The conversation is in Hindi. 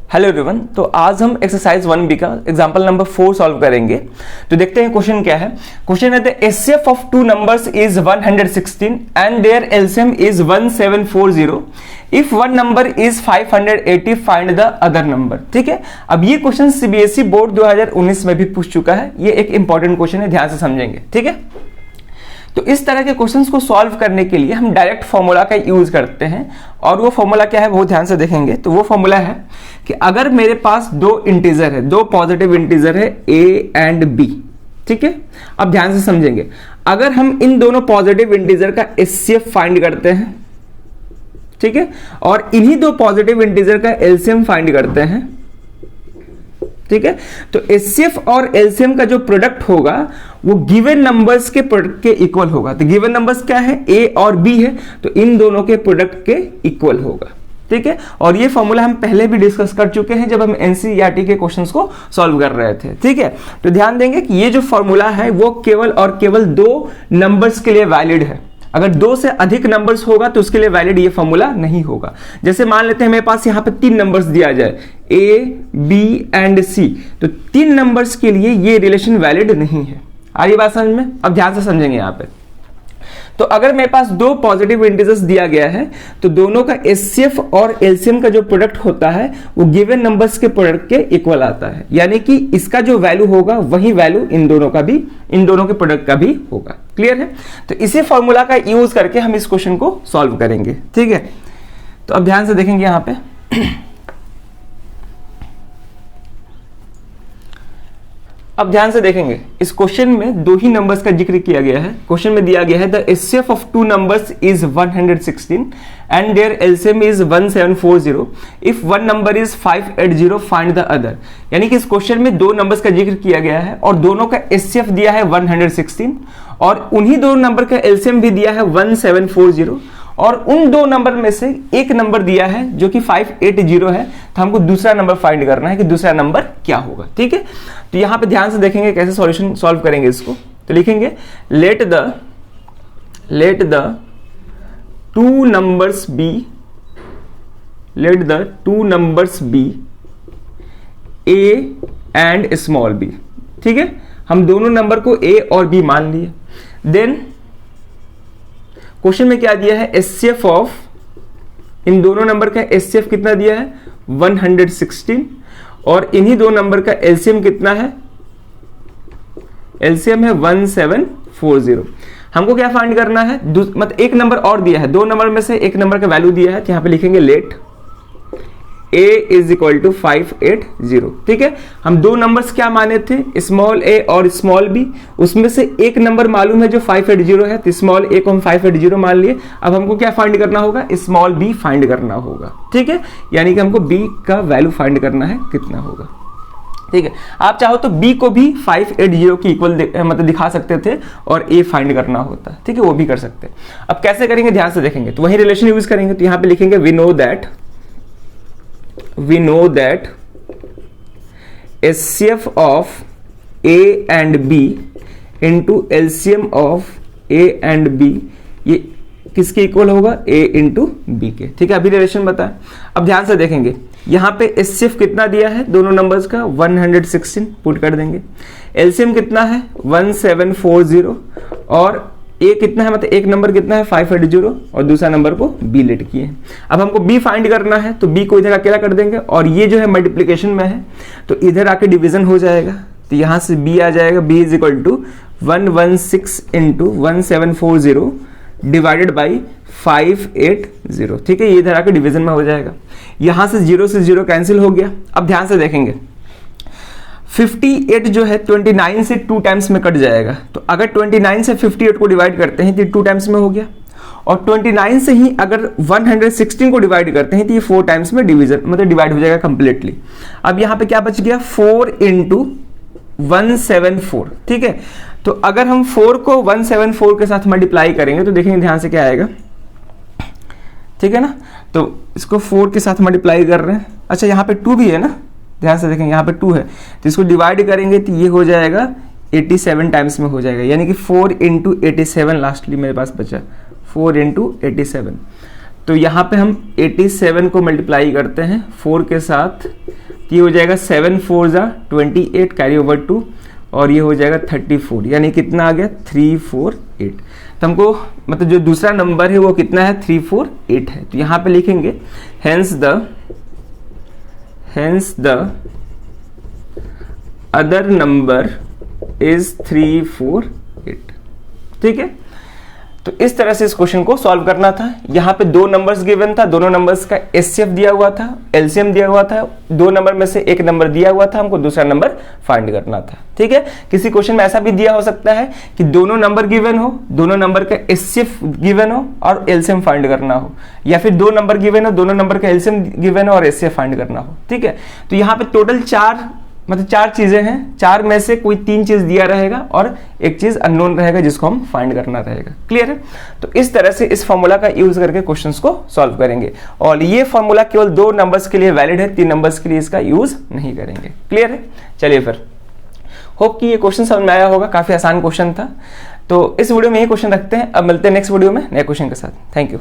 हेलो एवरीवन, तो आज हम एक्सरसाइज 1B का एग्जांपल नंबर 4 सॉल्व करेंगे। तो देखते हैं क्वेश्चन क्या है। क्वेश्चन है the HCF of two numbers is 116 and their LCM is 1740। If one number is 580 find the other number. ठीक है, अब ये क्वेश्चन सीबीएसई बोर्ड 2019 में भी पूछ चुका है। ये एक इंपॉर्टेंट क्वेश्चन है, ध्यान से समझेंगे। ठीक है, तो इस तरह के क्वेश्चंस को सॉल्व करने के लिए हम डायरेक्ट फॉर्मूला का यूज करते हैं, और वो फॉर्मूला क्या है वो ध्यान से देखेंगे। तो वो फॉर्मूला है कि अगर मेरे पास दो इंटीजर है, दो पॉजिटिव इंटीजर है ए एंड बी। ठीक है, अब ध्यान से समझेंगे। अगर हम इन दोनों पॉजिटिव इंटीजर का एचसीएफ फाइंड करते हैं, ठीक है, और इन्हीं दो पॉजिटिव इंटीजर का एलसीएम फाइंड करते हैं, ठीक है, तो एचसीएफ और एलसीएम का जो प्रोडक्ट होगा वो गिवन नंबर्स के प्रोडक्ट के इक्वल होगा। तो गिवन नंबर्स क्या है, ए और बी है, तो इन दोनों के प्रोडक्ट के इक्वल होगा। ठीक है, और ये फॉर्मूला हम पहले भी डिस्कस कर चुके हैं जब हम एनसीईआरटी के क्वेश्चंस को सॉल्व कर रहे थे। ठीक है, तो ध्यान देंगे कि ये जो फॉर्मूला है वो केवल और केवल दो नंबर्स के लिए वैलिड है। अगर दो से अधिक नंबर्स होगा तो उसके लिए वैलिड ये फॉर्मूला नहीं होगा। जैसे मान लेते हैं मेरे पास यहां पे तीन नंबर्स दिया जाए ए, बी एंड सी, तो तीन नंबर्स के लिए ये रिलेशन वैलिड नहीं है। आ रही बात समझ में? अब ध्यान से समझेंगे यहां पे। तो अगर मेरे पास दो पॉजिटिव इंटीजर्स दिया गया है तो दोनों का एचसीएफ और एलसीएम का जो प्रोडक्ट होता है वो गिवन नंबर्स के प्रोडक्ट के इक्वल आता है, यानी कि इसका जो वैल्यू होगा वही वैल्यू इन दोनों के प्रोडक्ट का भी होगा। क्लियर है? तो इसी फॉर्मूला का यूज करके हम इस क्वेश्चन को सॉल्व करेंगे। ठीक है, तो अब ध्यान से देखेंगे यहां पे। अब ध्यान से देखेंगे, इस क्वेश्चन में दो ही नंबर्स का जिक्र किया गया है। क्वेश्चन में दिया गया है the HCF of two numbers is 116 and their LCM is 1740। If one number is 580 find the other. यानी कि इस क्वेश्चन में दो नंबर्स का जिक्र किया गया है और दोनों का एचसीएफ दिया है 116 और उन्हीं दो नंबर का एलसीएम भी दिया है 1740, और उन दो नंबर में से एक नंबर दिया है जो कि 580 है। तो हमको दूसरा नंबर फाइंड करना है कि दूसरा नंबर क्या होगा। ठीक है, तो यहां पे ध्यान से देखेंगे कैसे सॉल्यूशन सॉल्व करेंगे इसको। तो लिखेंगे let the two numbers be A and small B. ठीक है, हम दोनों नंबर को ए और बी मान लिए। देन क्वेश्चन में क्या दिया है, एचसीएफ ऑफ, इन दोनों नंबर का एचसीएफ कितना दिया है 116, और इन्हीं दो नंबर का एलसीएम कितना है, एलसीएम है 1740। हमको क्या फाइंड करना है, मतलब एक नंबर और दिया है, दो नंबर में से एक नंबर का वैल्यू दिया है। तो यहां पे लिखेंगे let a is equal to 580। ठीक है, हम दो नंबर्स क्या माने थे, स्मॉल a और स्मॉल b, उसमें से एक नंबर मालूम है जो 580 है, तो स्मॉल a को हम 580 मान लिए। अब हमको क्या फाइंड करना होगा, स्मॉल b फाइंड करना होगा। ठीक है, यानी कि हमको b का वैल्यू फाइंड करना है कितना होगा। ठीक है, आप चाहो तो b को भी 580 की इक्वल मतलब दिखा सकते थे और a फाइंड करना होता। ठीक है, वो भी कर सकते। अब कैसे करेंगे ध्यान से देखेंगे, तो वही रिलेशन यूज करेंगे। तो यहां पे लिखेंगे we know that HCF of A and B into LCM of A and B ये किसके इक्वल होगा, A into B के। ठीक है, अभी रिलेशन बताएं। अब ध्यान से देखेंगे यहां पे HCF कितना दिया है दोनों नंबर्स का 116 पुट कर देंगे। LCM कितना है 1740, और ए कितना है, मतलब एक नंबर कितना है 580 और दूसरा नंबर को बी लेट किए। अब हमको बी फाइंड करना है, तो बी को इधर अकेला कर देंगे, और ये जो है मल्टीप्लिकेशन में है तो इधर आके डिवीजन हो जाएगा। तो यहां से बी आ जाएगा, B is equal to 116 into 1740 divided by 580। ठीक है, ये इधर आके डिवीजन में हो जाएगा। यहां से 0 से 0 कैंसिल हो गया। अब ध्यान से देखेंगे 58 जो है 29 से 2 टाइम्स में कट जाएगा। तो अगर 29 से 58 को डिवाइड करते हैं तो ये 2 टाइम्स में हो गया, और 29 से ही अगर 116 को डिवाइड करते हैं तो ये 4 टाइम्स में डिवीजन मतलब डिवाइड हो जाएगा कंप्लीटली। अब यहां पे क्या बच गया 4 इंटू 174। ठीक है, तो अगर हम 4 को 174 के साथ मल्टीप्लाई करेंगे तो देखेंगे ध्यान से क्या आएगा। ठीक है ना, तो इसको 4 के साथ मल्टीप्लाई कर रहे हैं। अच्छा, यहाँ पे 2 भी है ना, ध्यान से देखेंगे यहाँ पे 2 है, तो इसको डिवाइड करेंगे तो ये हो जाएगा 87 टाइम्स में हो जाएगा, यानी कि 4 इंटू 87 लास्टली मेरे पास बचा 4 इंटू 87। तो यहाँ पे हम 87 को मल्टीप्लाई करते हैं 4 के साथ तो ये हो जाएगा 7 4 जा 28 कैरी ओवर 2 और ये हो जाएगा 34, यानी कितना आ गया 348। तो हमको मतलब जो दूसरा नंबर है वो कितना है 348 है। तो यहाँ पे लिखेंगे hence the other number is 348। ठीक है, तो इस तरह से इस क्वेश्चन को सॉल्व करना था। यहाँ पे दो नंबर्स गिवन था, दोनों नंबर्स का एचसीएफ दिया हुआ था, एलसीएम दिया हुआ था, दो नंबर में से एक नंबर दिया हुआ था, हमको दूसरा नंबर फाइंड करना था। ठीक है, किसी क्वेश्चन में ऐसा भी दिया हो सकता है कि दोनों नंबर गिवन हो, दोनों नंबर का एचसीएफ गिवन हो और एलसीएम फाइंड करना हो, या फिर दो नंबर गिवन हो, दोनों नंबर का एलसीएम गिवन हो और एचसीएफ फाइंड करना हो। ठीक है, तो यहाँ पे टोटल चार चीजें हैं, चार में से कोई तीन चीज दिया रहेगा और एक चीज अननोन रहेगा जिसको हम फाइंड करना रहेगा। क्लियर है, तो इस तरह से इस फॉर्मूला का यूज करके क्वेश्चंस को सॉल्व करेंगे और ये फॉर्मूला केवल दो नंबर्स के लिए वैलिड है, तीन नंबर्स के लिए इसका यूज नहीं करेंगे। क्लियर है, चलिए फिर होप कि ये क्वेश्चन समझ में आया होगा, काफी आसान क्वेश्चन था। तो इस वीडियो में ये क्वेश्चन रखते हैं, अब मिलते हैं नेक्स्ट वीडियो में नए क्वेश्चन के साथ। Thank you.